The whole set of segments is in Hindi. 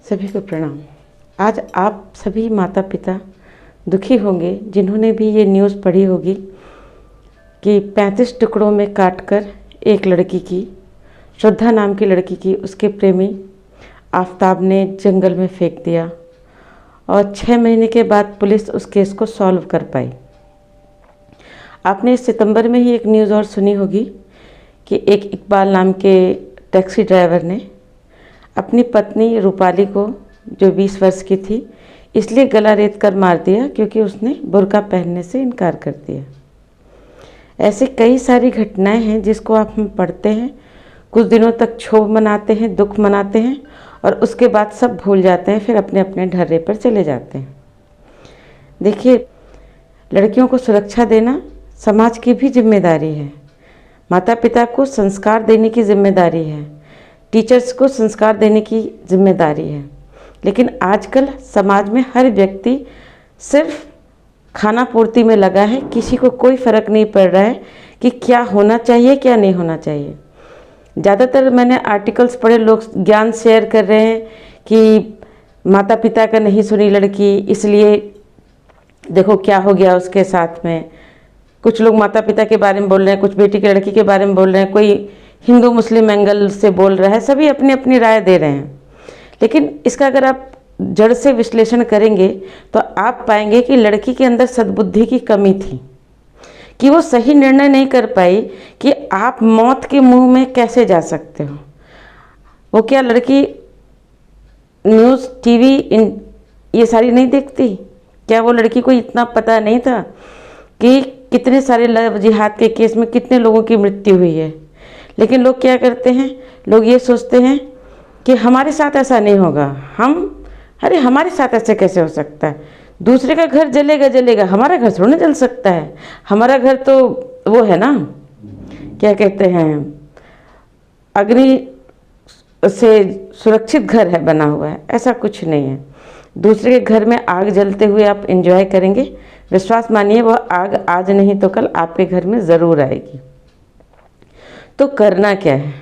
सभी को प्रणाम। आज आप सभी माता पिता दुखी होंगे जिन्होंने भी ये न्यूज़ पढ़ी होगी कि 35 टुकड़ों में काटकर एक लड़की की, श्रद्धा नाम की लड़की की, उसके प्रेमी आफताब ने जंगल में फेंक दिया और 6 महीने के बाद पुलिस उस केस को सॉल्व कर पाई। आपने सितंबर में ही एक न्यूज़ और सुनी होगी कि एक इकबाल नाम के टैक्सी ड्राइवर ने अपनी पत्नी रूपाली को, जो 20 वर्ष की थी, इसलिए गला रेत कर मार दिया क्योंकि उसने बुर्का पहनने से इनकार कर दिया। ऐसी कई सारी घटनाएं हैं जिसको आप हम पढ़ते हैं, कुछ दिनों तक क्षोभ मनाते हैं, दुख मनाते हैं और उसके बाद सब भूल जाते हैं, फिर अपने अपने ढर्रे पर चले जाते हैं। देखिए, लड़कियों को सुरक्षा देना समाज की भी जिम्मेदारी है। माता पिता को संस्कार देने की जिम्मेदारी है, टीचर्स को संस्कार देने की जिम्मेदारी है। लेकिन आजकल समाज में हर व्यक्ति सिर्फ खाना पूर्ति में लगा है, किसी को कोई फ़र्क नहीं पड़ रहा है कि क्या होना चाहिए क्या नहीं होना चाहिए। ज़्यादातर मैंने आर्टिकल्स पढ़े, लोग ज्ञान शेयर कर रहे हैं कि माता पिता का नहीं सुनी लड़की, इसलिए देखो क्या हो गया उसके साथ में। कुछ लोग माता पिता के बारे में बोल रहे हैं, कुछ बेटी की लड़की के बारे में बोल रहे हैं, कोई हिंदू मुस्लिम एंगल से बोल रहा है, सभी अपनी अपनी राय दे रहे हैं। लेकिन इसका अगर आप जड़ से विश्लेषण करेंगे तो आप पाएंगे कि लड़की के अंदर सद्बुद्धि की कमी थी, कि वो सही निर्णय नहीं कर पाई कि आप मौत के मुंह में कैसे जा सकते हो। वो क्या लड़की न्यूज़ टीवी ये सारी नहीं देखती? क्या वो लड़की को इतना पता नहीं था कि कितने सारे लव जिहाद के केस में कितने लोगों की मृत्यु हुई है? लेकिन लोग क्या करते हैं, लोग ये सोचते हैं कि हमारे साथ ऐसा नहीं होगा, अरे हमारे साथ ऐसे कैसे हो सकता है? दूसरे का घर जलेगा जलेगा, हमारा घर थोड़ा ना जल सकता है। हमारा घर तो वो है ना, क्या कहते हैं, अग्नि से सुरक्षित घर है, बना हुआ है। ऐसा कुछ नहीं है। दूसरे के घर में आग जलते हुए आप एंजॉय करेंगे, विश्वास मानिए वह आग आज नहीं तो कल आपके घर में ज़रूर आएगी। तो करना क्या है?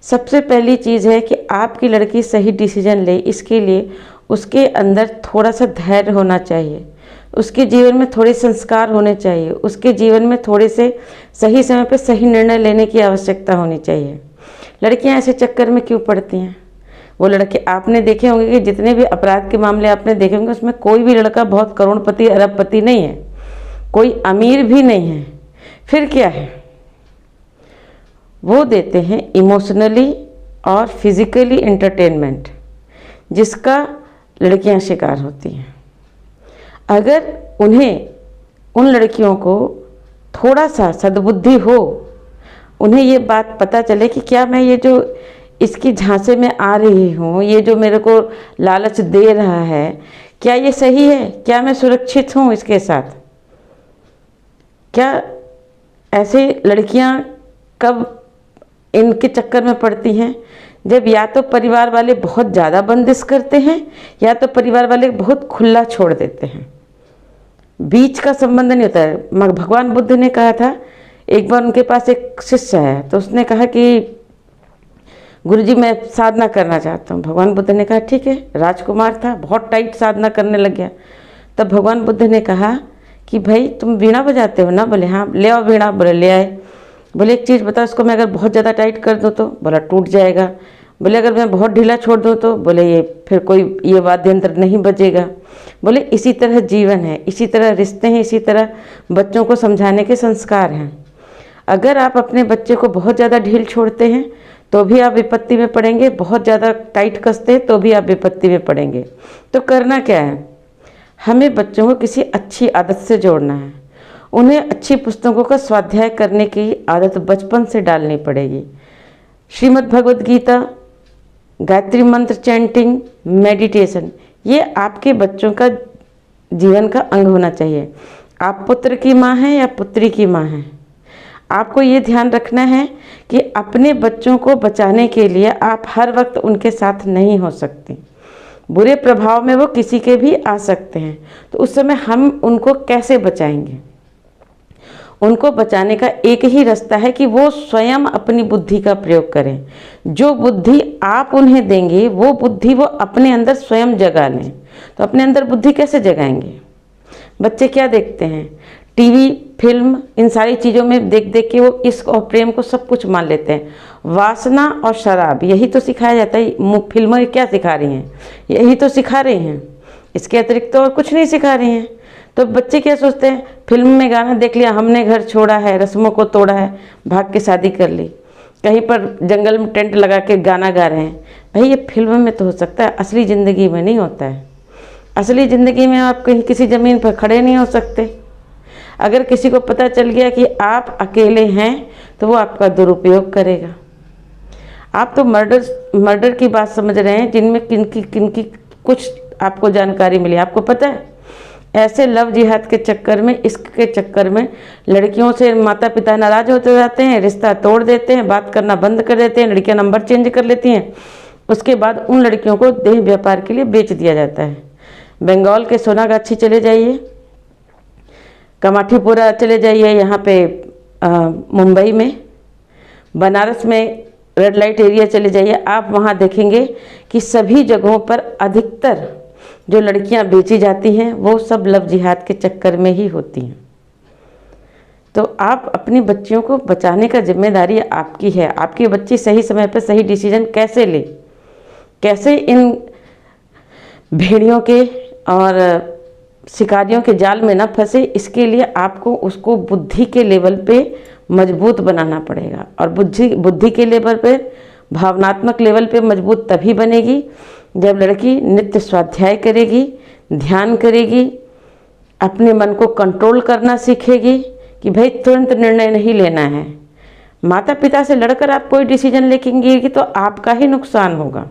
सबसे पहली चीज़ है कि आपकी लड़की सही डिसीजन ले। इसके लिए उसके अंदर थोड़ा सा धैर्य होना चाहिए, उसके जीवन में थोड़े संस्कार होने चाहिए, उसके जीवन में थोड़े से सही समय पर सही निर्णय लेने की आवश्यकता होनी चाहिए। लड़कियां ऐसे चक्कर में क्यों पड़ती हैं? वो लड़के आपने देखे होंगे कि जितने भी अपराध के मामले आपने देखे होंगे, उसमें कोई भी लड़का बहुत करोड़पति अरबपति नहीं है, कोई अमीर भी नहीं है। फिर क्या है? वो देते हैं इमोशनली और फिज़िकली एंटरटेनमेंट, जिसका लड़कियां शिकार होती हैं। अगर उन लड़कियों को थोड़ा सा सद्बुद्धि हो, उन्हें ये बात पता चले कि क्या मैं ये जो इसकी झांसे में आ रही हूँ, ये जो मेरे को लालच दे रहा है, क्या ये सही है? क्या मैं सुरक्षित हूँ इसके साथ? क्या ऐसे लड़कियाँ कब इनके चक्कर में पड़ती हैं? जब या तो परिवार वाले बहुत ज़्यादा बंदिश करते हैं या तो परिवार वाले बहुत खुला छोड़ देते हैं, बीच का संबंध नहीं होता है। भगवान बुद्ध ने कहा था, एक बार उनके पास एक शिष्य है तो उसने कहा कि गुरुजी मैं साधना करना चाहता हूँ। भगवान बुद्ध ने कहा ठीक है। राजकुमार था, बहुत टाइट साधना करने लग गया। तब भगवान बुद्ध ने कहा कि भाई तुम वीणा बजाते हो ना? बोले हाँ। ले आओ वीणा। बोले ले आए। बोले एक चीज़ बताओ, इसको मैं अगर बहुत ज़्यादा टाइट कर दूँ तो? बोला टूट जाएगा। बोले अगर मैं बहुत ढीला छोड़ दूँ तो? बोले ये फिर कोई ये वाद्य यंत्र नहीं बजेगा। बोले इसी तरह जीवन है, इसी तरह रिश्ते हैं, इसी तरह बच्चों को समझाने के संस्कार हैं। अगर आप अपने बच्चे को बहुत ज़्यादा ढील छोड़ते हैं तो भी आप विपत्ति में पड़ेंगे, बहुत ज़्यादा टाइट कसते हैं तो भी आप विपत्ति में पड़ेंगे। तो करना क्या है? हमें बच्चों को किसी अच्छी आदत से जोड़ना है। उन्हें अच्छी पुस्तकों का स्वाध्याय करने की आदत बचपन से डालनी पड़ेगी। श्रीमद् भगवद गीता, गायत्री मंत्र चैंटिंग, मेडिटेशन, ये आपके बच्चों का जीवन का अंग होना चाहिए। आप पुत्र की माँ हैं या पुत्री की माँ हैं, आपको ये ध्यान रखना है कि अपने बच्चों को बचाने के लिए आप हर वक्त उनके साथ नहीं हो सकती। बुरे प्रभाव में वो किसी के भी आ सकते हैं, तो उस समय हम उनको कैसे बचाएंगे? उनको बचाने का एक ही रास्ता है कि वो स्वयं अपनी बुद्धि का प्रयोग करें। जो बुद्धि आप उन्हें देंगे वो बुद्धि वो अपने अंदर स्वयं जगा लें। तो अपने अंदर बुद्धि कैसे जगाएंगे? बच्चे क्या देखते हैं? टीवी, फिल्म, इन सारी चीज़ों में देख देख के वो इश्क और प्रेम को सब कुछ मान लेते हैं। वासना और शराब, यही तो सिखाया जाता है। फिल्में क्या सिखा रही हैं? यही तो सिखा रही हैं, इसके अतिरिक्त तो और कुछ नहीं सिखा रही हैं। तो बच्चे क्या सोचते हैं? फिल्म में गाना देख लिया, हमने घर छोड़ा है, रस्मों को तोड़ा है, भाग के शादी कर ली। कहीं पर जंगल में टेंट लगा के गाना गा रहे हैं। भाई ये फिल्म में तो हो सकता है, असली ज़िंदगी में नहीं होता है। असली ज़िंदगी में आप कहीं किसी ज़मीन पर खड़े नहीं हो सकते। अगर किसी को पता चल गया कि आप अकेले हैं तो वो आपका दुरुपयोग करेगा। आप तो मर्डर की बात समझ रहे हैं, जिनमें किनकी कुछ आपको जानकारी मिली। आपको पता है ऐसे लव जिहाद के चक्कर में, इश्क के चक्कर में लड़कियों से माता पिता नाराज़ होते जाते हैं, रिश्ता तोड़ देते हैं, बात करना बंद कर देते हैं, लड़कियां नंबर चेंज कर लेती हैं। उसके बाद उन लड़कियों को देह व्यापार के लिए बेच दिया जाता है। बंगाल के सोनागाछी चले जाइए, कमाठीपुरा चले जाइए, यहाँ पे मुंबई में, बनारस में रेड लाइट एरिया चले जाइए, आप वहाँ देखेंगे कि सभी जगहों पर अधिकतर जो लड़कियां बेची जाती हैं वो सब लव जिहाद के चक्कर में ही होती हैं। तो आप अपनी बच्चियों को बचाने का जिम्मेदारी आपकी है। आपकी बच्ची सही समय पर सही डिसीजन कैसे ले, कैसे इन भेड़ियों के और शिकारियों के जाल में न फंसे, इसके लिए आपको उसको बुद्धि के लेवल पे मजबूत बनाना पड़ेगा। और बुद्धि के लेवल पे, भावनात्मक लेवल पे मजबूत तभी बनेगी जब लड़की नित्य स्वाध्याय करेगी, ध्यान करेगी, अपने मन को कंट्रोल करना सीखेगी कि भाई तुरंत निर्णय नहीं लेना है। माता पिता से लड़कर आप कोई डिसीजन लेंगी तो आपका ही नुकसान होगा।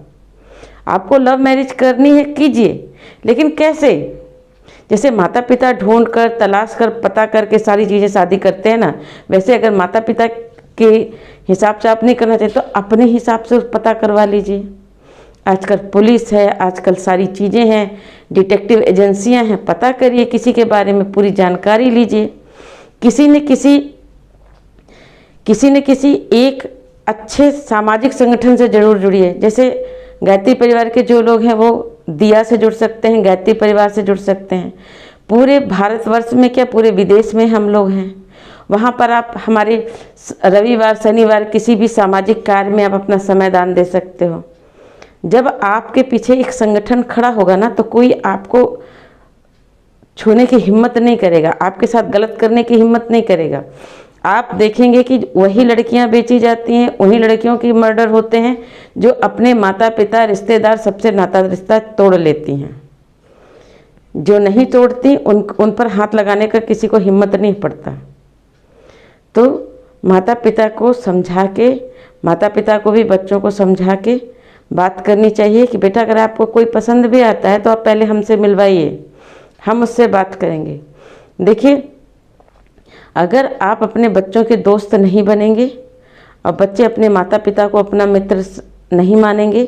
आपको लव मैरिज करनी है, कीजिए, लेकिन कैसे? जैसे माता पिता ढूंढ कर, तलाश कर, पता करके सारी चीज़ें शादी करते हैं ना, वैसे अगर माता पिता के हिसाब से आप नहीं करना चाहिए तो अपने हिसाब से पता करवा लीजिए। आजकल पुलिस है, आजकल सारी चीज़ें हैं, डिटेक्टिव एजेंसियां हैं, पता करिए, किसी के बारे में पूरी जानकारी लीजिए। किसी न किसी एक अच्छे सामाजिक संगठन से जरूर जुड़िए। जैसे गायत्री परिवार के जो लोग हैं वो दिया से जुड़ सकते हैं, गायत्री परिवार से जुड़ सकते हैं। पूरे भारतवर्ष में क्या, पूरे विदेश में हम लोग हैं, वहाँ पर आप हमारे रविवार शनिवार किसी भी सामाजिक कार्य में आप अपना समय दान दे सकते हो। जब आपके पीछे एक संगठन खड़ा होगा ना तो कोई आपको छूने की हिम्मत नहीं करेगा, आपके साथ गलत करने की हिम्मत नहीं करेगा। आप देखेंगे कि वही लड़कियां बेची जाती हैं, उन्हीं लड़कियों की मर्डर होते हैं जो अपने माता पिता, रिश्तेदार, सबसे नाता रिश्ता तोड़ लेती हैं। जो नहीं तोड़ती उन पर हाथ लगाने का किसी को हिम्मत नहीं पड़ता। तो माता पिता को समझा के, माता पिता को भी बच्चों को समझा के बात करनी चाहिए कि बेटा अगर आपको कोई पसंद भी आता है तो आप पहले हमसे मिलवाइए, हम उससे बात करेंगे। देखिए, अगर आप अपने बच्चों के दोस्त नहीं बनेंगे और बच्चे अपने माता पिता को अपना मित्र नहीं मानेंगे,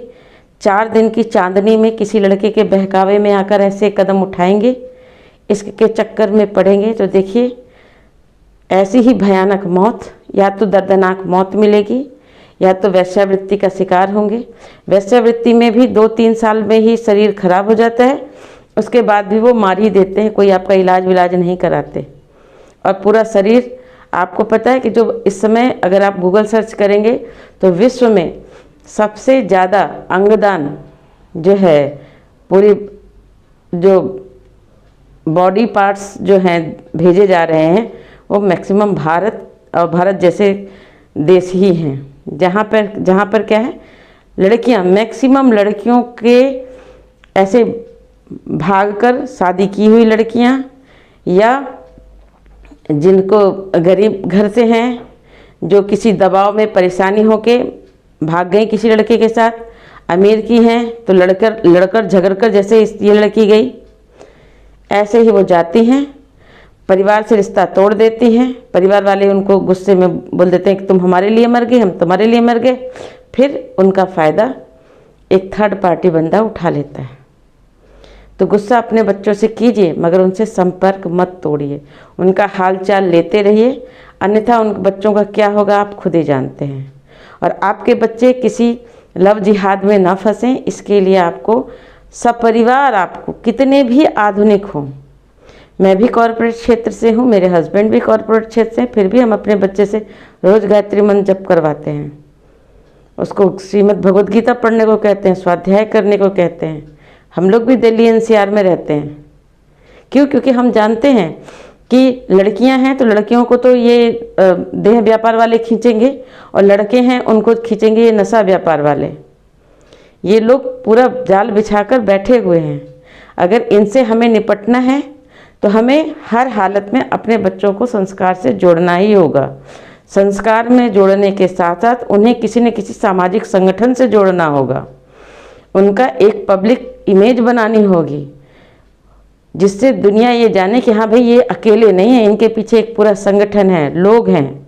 4 दिन की चांदनी में किसी लड़के के बहकावे में आकर ऐसे कदम उठाएंगे, इसके चक्कर में पड़ेंगे, तो देखिए ऐसी ही भयानक मौत, या तो दर्दनाक मौत मिलेगी या तो वैश्यावृत्ति का शिकार होंगे। वैश्यावृत्ति में भी 2-3 साल में ही शरीर खराब हो जाता है, उसके बाद भी वो मार ही देते हैं, कोई आपका इलाज नहीं कराते। और पूरा शरीर, आपको पता है कि जो इस समय अगर आप गूगल सर्च करेंगे तो विश्व में सबसे ज़्यादा अंगदान जो है, पूरी जो बॉडी पार्ट्स जो हैं भेजे जा रहे हैं वो मैक्सिमम भारत और भारत जैसे देश ही हैं, जहाँ पर क्या है, लड़कियाँ, मैक्सिमम लड़कियों के ऐसे भागकर शादी की हुई लड़कियाँ, या जिनको गरीब घर से हैं, जो किसी दबाव में परेशानी होके भाग गई किसी लड़के के साथ, अमीर की हैं तो लड़कर झगड़कर, जैसे ये लड़की गई ऐसे ही वो जाती हैं, परिवार से रिश्ता तोड़ देती हैं। परिवार वाले उनको गुस्से में बोल देते हैं कि तुम हमारे लिए मर गए, हम तुम्हारे लिए मर गए। फिर उनका फ़ायदा एक थर्ड पार्टी बंदा उठा लेता है। तो गुस्सा अपने बच्चों से कीजिए, मगर उनसे संपर्क मत तोड़िए, उनका हालचाल लेते रहिए, अन्यथा उन बच्चों का क्या होगा आप खुद ही जानते हैं। और आपके बच्चे किसी लव जिहाद में ना फंसें, इसके लिए आपको सपरिवार, आपको कितने भी आधुनिक हों, मैं भी कॉरपोरेट क्षेत्र से हूँ, मेरे हस्बैंड भी कॉरपोरेट क्षेत्र से, फिर भी हम अपने बच्चे से रोज़ गायत्री मंत्र जप करवाते हैं, उसको श्रीमद् भगवद गीता पढ़ने को कहते हैं, स्वाध्याय करने को कहते हैं। हम लोग भी दिल्ली एनसीआर में रहते हैं। क्यों? क्योंकि हम जानते हैं कि लड़कियां हैं तो लड़कियों को तो ये देह व्यापार वाले खींचेंगे, और लड़के हैं उनको खींचेंगे ये नशा व्यापार वाले। ये लोग पूरा जाल बिछाकर बैठे हुए हैं। अगर इनसे हमें निपटना है तो हमें हर हालत में अपने बच्चों को संस्कार से जोड़ना ही होगा। संस्कार में जोड़ने के साथ साथ उन्हें किसी न किसी सामाजिक संगठन से जोड़ना होगा, उनका एक पब्लिक इमेज बनानी होगी, जिससे दुनिया ये जाने कि हाँ भाई ये अकेले नहीं है, इनके पीछे एक पूरा संगठन है, लोग हैं,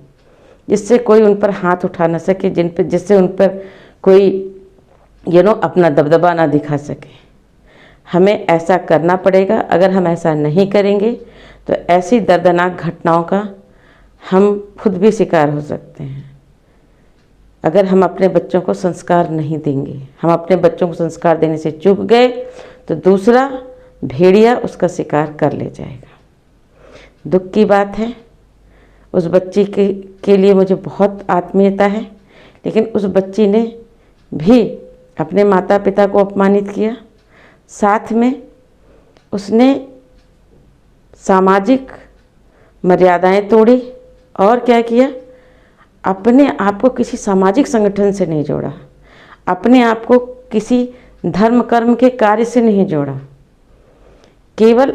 जिससे कोई उन पर हाथ उठा ना सके, जिससे उन पर कोई अपना दबदबा ना दिखा सके। हमें ऐसा करना पड़ेगा। अगर हम ऐसा नहीं करेंगे तो ऐसी दर्दनाक घटनाओं का हम खुद भी शिकार हो सकते हैं। अगर हम अपने बच्चों को संस्कार नहीं देंगे, हम अपने बच्चों को संस्कार देने से चूक गए तो दूसरा भेड़िया उसका शिकार कर ले जाएगा। दुख की बात है, उस बच्ची के लिए मुझे बहुत आत्मीयता है, लेकिन उस बच्ची ने भी अपने माता पिता को अपमानित किया, साथ में उसने सामाजिक मर्यादाएं तोड़ी, और क्या किया, अपने आप को किसी सामाजिक संगठन से नहीं जोड़ा, अपने आप को किसी धर्म कर्म के कार्य से नहीं जोड़ा, केवल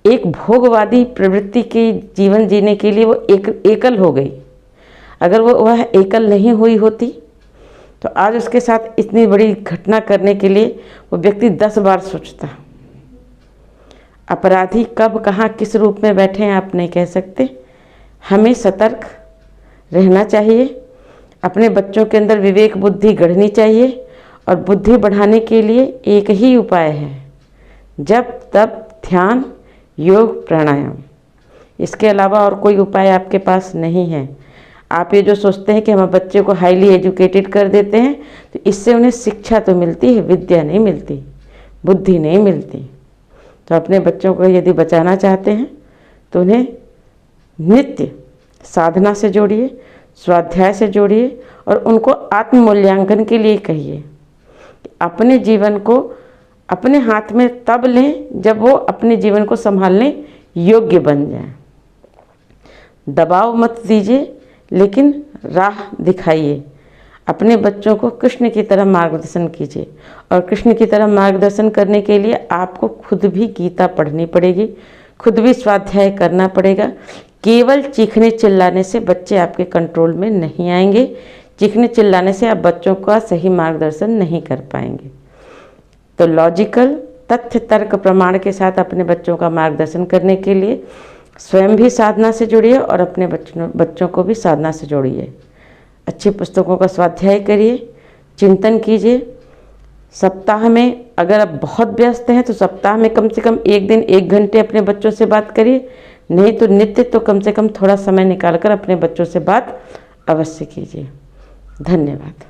एक भोगवादी प्रवृत्ति के जीवन जीने के लिए वो एकल हो गई। अगर वह एकल नहीं हुई होती तो आज उसके साथ इतनी बड़ी घटना करने के लिए वो व्यक्ति 10 बार सोचता। अपराधी कब कहाँ किस रूप में बैठे हैं आप नहीं कह सकते। हमें सतर्क रहना चाहिए, अपने बच्चों के अंदर विवेक बुद्धि गढ़नी चाहिए, और बुद्धि बढ़ाने के लिए एक ही उपाय है, जप तप ध्यान योग प्राणायाम। इसके अलावा और कोई उपाय आपके पास नहीं है। आप ये जो सोचते हैं कि हम बच्चे को हाईली एजुकेटेड कर देते हैं तो इससे उन्हें शिक्षा तो मिलती है, विद्या नहीं मिलती, बुद्धि नहीं मिलती। तो अपने बच्चों को यदि बचाना चाहते हैं तो उन्हें नित्य साधना से जोड़िए, स्वाध्याय से जोड़िए, और उनको आत्म मूल्यांकन के लिए कहिए कि अपने जीवन को अपने हाथ में तब लें जब वो अपने जीवन को संभालने योग्य बन जाए। दबाव मत दीजिए, लेकिन राह दिखाइए। अपने बच्चों को कृष्ण की तरह मार्गदर्शन कीजिए, और कृष्ण की तरह मार्गदर्शन करने के लिए आपको खुद भी गीता पढ़नी पड़ेगी, खुद भी स्वाध्याय करना पड़ेगा। केवल चीखने चिल्लाने से बच्चे आपके कंट्रोल में नहीं आएंगे, चीखने चिल्लाने से आप बच्चों का सही मार्गदर्शन नहीं कर पाएंगे। तो लॉजिकल तथ्य तर्क प्रमाण के साथ अपने बच्चों का मार्गदर्शन करने के लिए स्वयं भी साधना से जुड़िए और अपने बच्चों को भी साधना से जोड़िए। अच्छी पुस्तकों का स्वाध्याय करिए, चिंतन कीजिए। सप्ताह में अगर आप बहुत व्यस्त हैं तो सप्ताह में कम से कम एक दिन 1 घंटे अपने बच्चों से बात करिए, नहीं तो नित्य तो कम से कम थोड़ा समय निकालकर अपने बच्चों से बात अवश्य कीजिए। धन्यवाद।